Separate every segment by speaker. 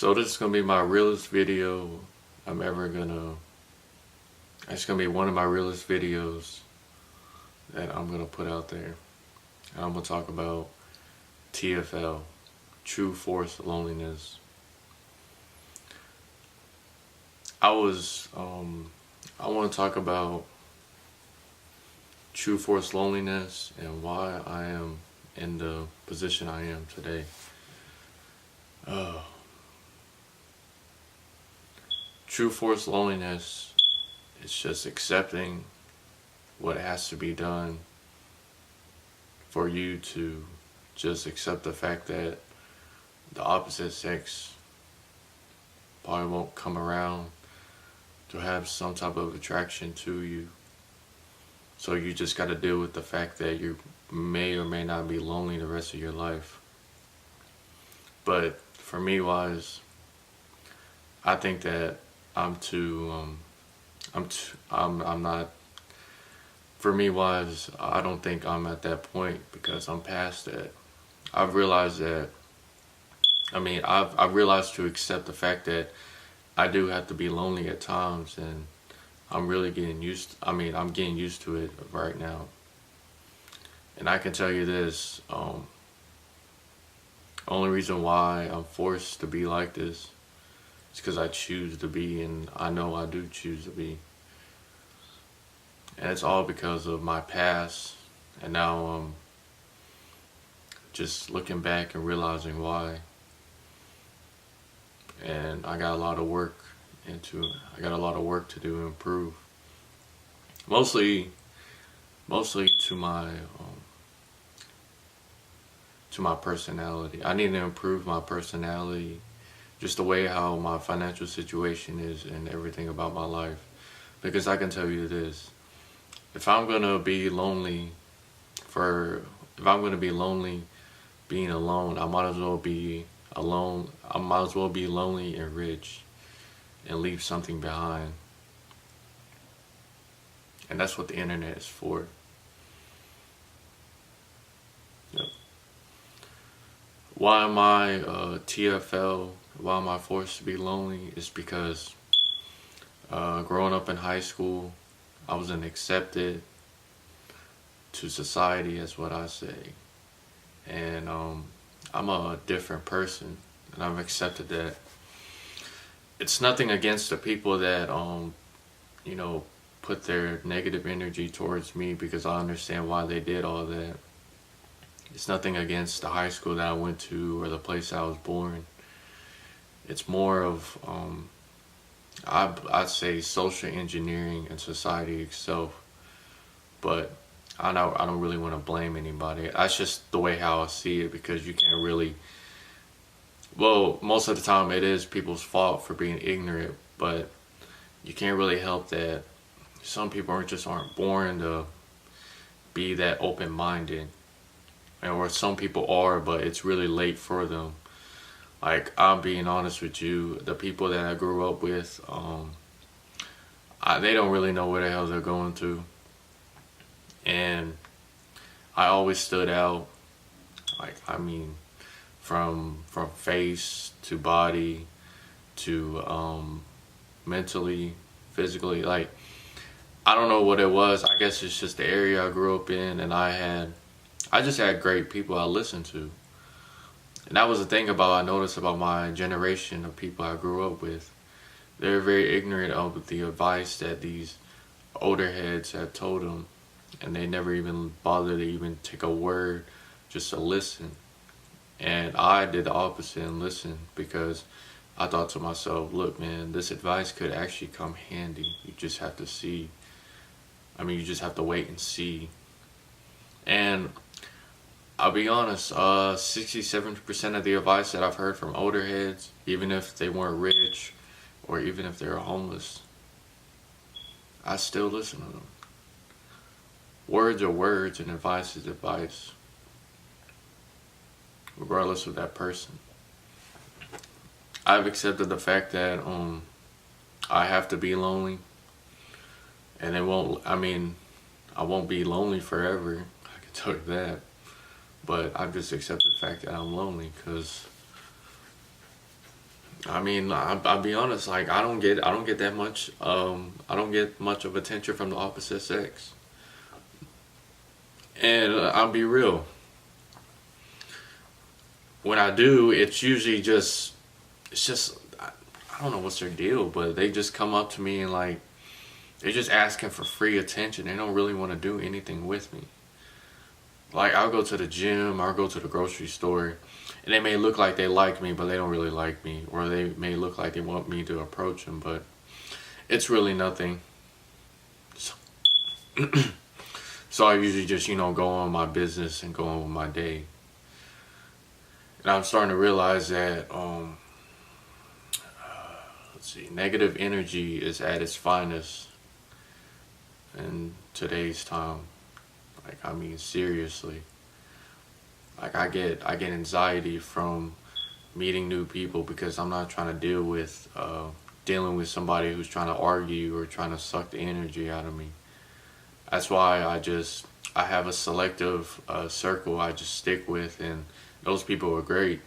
Speaker 1: So this is gonna be my realest video I'm ever gonna. It's gonna be one of my realest videos that I'm gonna put out there. And I'm gonna talk about TFL, True Force Loneliness. I want to talk about True Force Loneliness and why I am in the position I am today. True Force Loneliness is just accepting what has to be done for you to just accept the fact that the opposite sex probably won't come around to have some type of attraction to you. So you just got to deal with the fact that you may or may not be lonely the rest of your life. But for me wise, I think that I'm not, for me wise, I don't think I'm at that point because I'm past that. I've realized that, I've realized to accept the fact that I do have to be lonely at times, and I'm really getting I'm getting used to it right now. And I can tell you this, only reason why I'm forced to be like this is because I choose to be, and I know I do choose to be. And it's all because of my past, and now I'm just looking back and realizing why. And I got a lot of work to do to improve. Mostly to my personality. I need to improve my personality, just the way how my financial situation is and everything about my life. Because I can tell you this, if I'm gonna be lonely being alone, I might as well be alone. I might as well be lonely and rich and leave something behind. And that's what the internet is for. Yep. Why am I TFL? Why am I forced to be lonely? It's because growing up in high school, I wasn't accepted to society, is what I say. And I'm a different person, and I've accepted that. It's nothing against the people that put their negative energy towards me, because I understand why they did all that. It's nothing against the high school that I went to or the place I was born. It's more of I'd say social engineering and society itself. But I don't really want to blame anybody. That's just the way how I see it, because you can't really, well, most of the time it is people's fault for being ignorant, but you can't really help that some people aren't born to be that open-minded, or some people are, but it's really late for them. Like, I'm being honest with you, the people that I grew up with, they don't really know what the hell they're going through. And I always stood out, from face to body to mentally, physically. Like, I don't know what it was. I guess it's just the area I grew up in, and I just had great people I listened to. And that was the thing I noticed about my generation of people I grew up with. They're very ignorant of the advice that these older heads had told them, and they never even bothered to even take a word just to listen. And I did the opposite and listened, because I thought to myself, look man, this advice could actually come handy. You just have to see. You just have to wait and see. And I'll be honest, 67% of the advice that I've heard from older heads, even if they weren't rich or even if they were homeless, I still listen to them. Words are words and advice is advice, regardless of that person. I've accepted the fact that I have to be lonely, and I won't be lonely forever, I can tell you that. But I've just accepted the fact that I'm lonely, because I mean, I'll be honest. Like, I don't get that much. I don't get much of attention from the opposite sex. And I'll be real. When I do, it's usually just, it's just, I don't know what's their deal, but they just come up to me and like, they're just asking for free attention. They don't really want to do anything with me. Like, I'll go to the gym, I'll go to the grocery store, and they may look like they like me, but they don't really like me. Or they may look like they want me to approach them, but it's really nothing. So, so I usually just, go on my business and go on with my day. And I'm starting to realize that, let's see, negative energy is at its finest in today's time. Like, I mean, seriously. Like, I get anxiety from meeting new people because I'm not trying to deal with dealing with somebody who's trying to argue or trying to suck the energy out of me. That's why I have a selective circle I just stick with, and those people are great.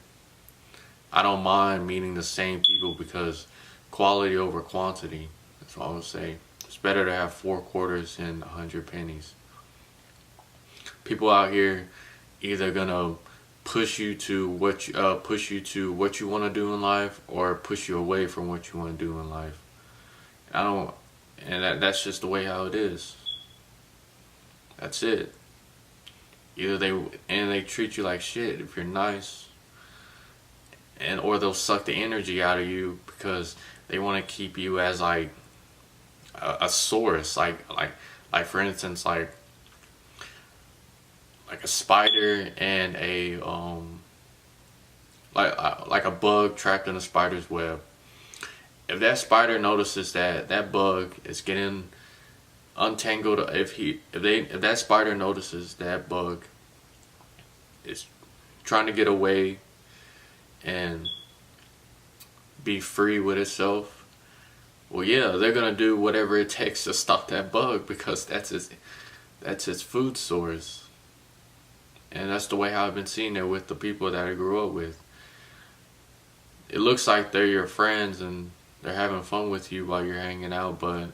Speaker 1: I don't mind meeting the same people because quality over quantity. That's what I would say. It's better to have 4 quarters than 100 pennies. People out here either gonna push you to what you want to do in life, or push you away from what you want to do in life. That's just the way how it is. That's it. Either they treat you like shit if you're nice, or they'll suck the energy out of you because they want to keep you as like a source, like for instance, like a spider and a like a bug trapped in a spider's web. If that spider notices that bug is getting untangled, if that spider notices that bug is trying to get away and be free with itself, well, yeah, they're gonna do whatever it takes to stop that bug because that's its food source. And that's the way how I've been seeing it with the people that I grew up with. It looks like they're your friends and they're having fun with you while you're hanging out, but in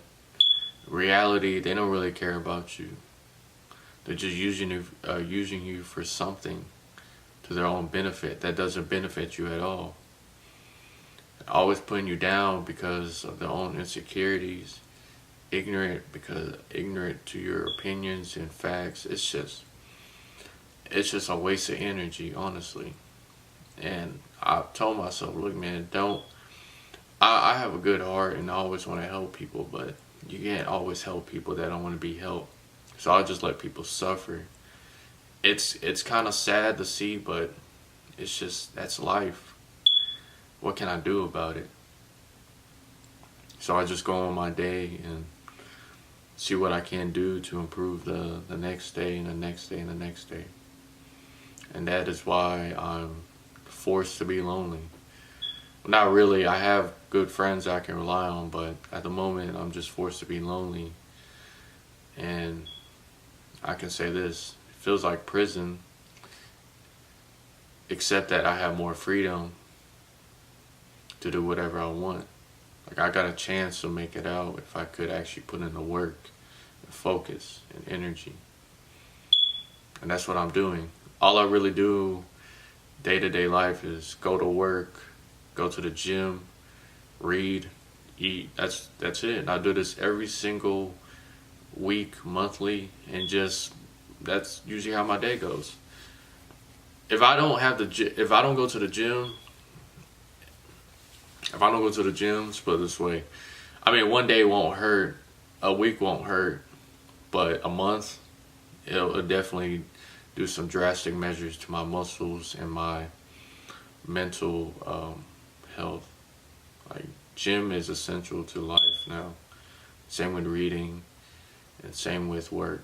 Speaker 1: reality, they don't really care about you. They're just using you for something to their own benefit that doesn't benefit you at all. Always putting you down because of their own insecurities, ignorant to your opinions and facts. It's just a waste of energy, honestly. And I told myself, look, man, I have a good heart and I always want to help people, but you can't always help people that don't want to be helped. So I just let people suffer. It's kind of sad to see, but that's life. What can I do about it? So I just go on my day and see what I can do to improve the next day and the next day and the next day. And that is why I'm forced to be lonely. Not really. I have good friends I can rely on, but at the moment I'm just forced to be lonely. And I can say this, it feels like prison, except that I have more freedom to do whatever I want. Like, I got a chance to make it out if I could actually put in the work and focus and energy. And that's what I'm doing. All I really do day-to-day life is go to work, go to the gym, read, eat. That's it. And I do this every single week, monthly, and that's usually how my day goes. If I don't go to the gym, let's put it this way. I mean, one day won't hurt, a week won't hurt, but a month, it'll definitely do some drastic measures to my muscles and my mental health. Like, gym is essential to life now. Same with reading and same with work.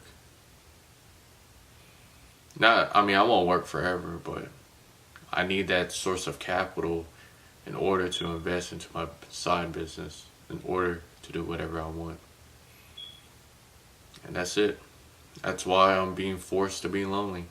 Speaker 1: I won't work forever, but I need that source of capital in order to invest into my side business, in order to do whatever I want. And that's it. That's why I'm being forced to be lonely.